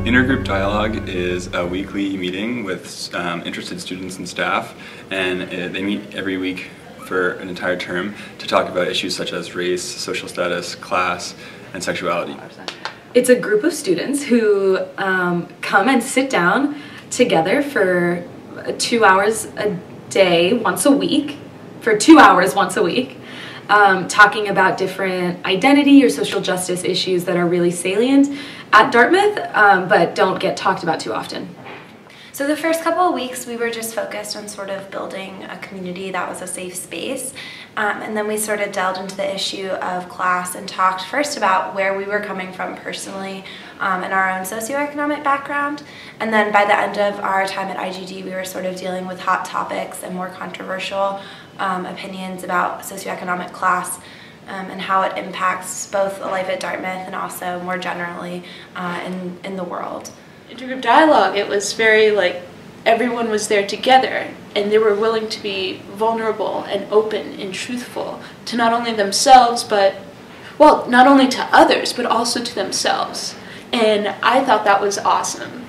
Intergroup dialogue is a weekly meeting with interested students and staff, and they meet every week for an entire term to talk about issues such as race, social status, class, and sexuality. It's a group of students who come and sit down together for 2 hours a day, once a week, for 2 hours once a week, talking about different identity or social justice issues that are really salient at Dartmouth, but don't get talked about too often. So the first couple of weeks we were just focused on sort of building a community that was a safe space, and then we sort of delved into the issue of class and talked first about where we were coming from personally and our own socioeconomic background, and then by the end of our time at IGD we were sort of dealing with hot topics and more controversial opinions about socioeconomic class and how it impacts both life at Dartmouth and also more generally in the world. Intergroup dialogue, it was very like everyone was there together and they were willing to be vulnerable and open and truthful to not only themselves but, well, not only to others but also to themselves. And I thought that was awesome.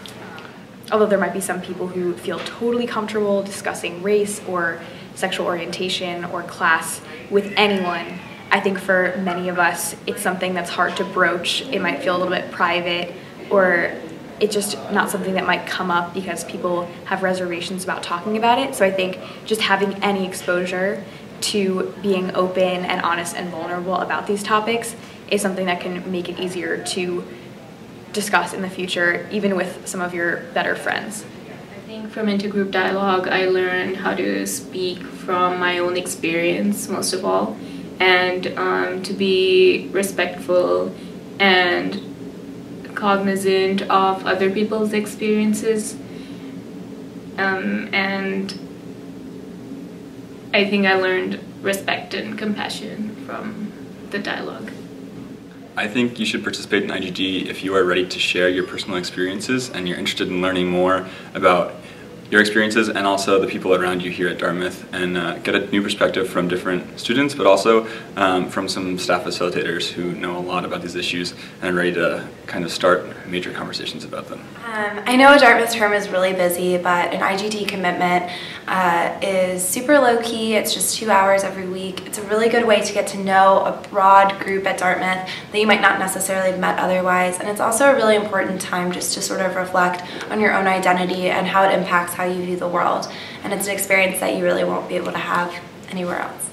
Although there might be some people who feel totally comfortable discussing race or sexual orientation or class with anyone, I think for many of us it's something that's hard to broach. It might feel a little bit private, or it's just not something that might come up because people have reservations about talking about it. So I think just having any exposure to being open and honest and vulnerable about these topics is something that can make it easier to discuss in the future, even with some of your better friends. I think from intergroup dialogue I learned how to speak from my own experience most of all, and to be respectful and cognizant of other people's experiences, and I think I learned respect and compassion from the dialogue. I think you should participate in IGD if you are ready to share your personal experiences and you're interested in learning more about your experiences and also the people around you here at Dartmouth, and get a new perspective from different students, but also from some staff facilitators who know a lot about these issues and are ready to kind of start major conversations about them. I know a Dartmouth term is really busy, but an IGD commitment is super low-key. It's just 2 hours every week. It's a really good way to get to know a broad group at Dartmouth that you might not necessarily have met otherwise, and it's also a really important time just to sort of reflect on your own identity and how it impacts how you view the world, and it's an experience that you really won't be able to have anywhere else.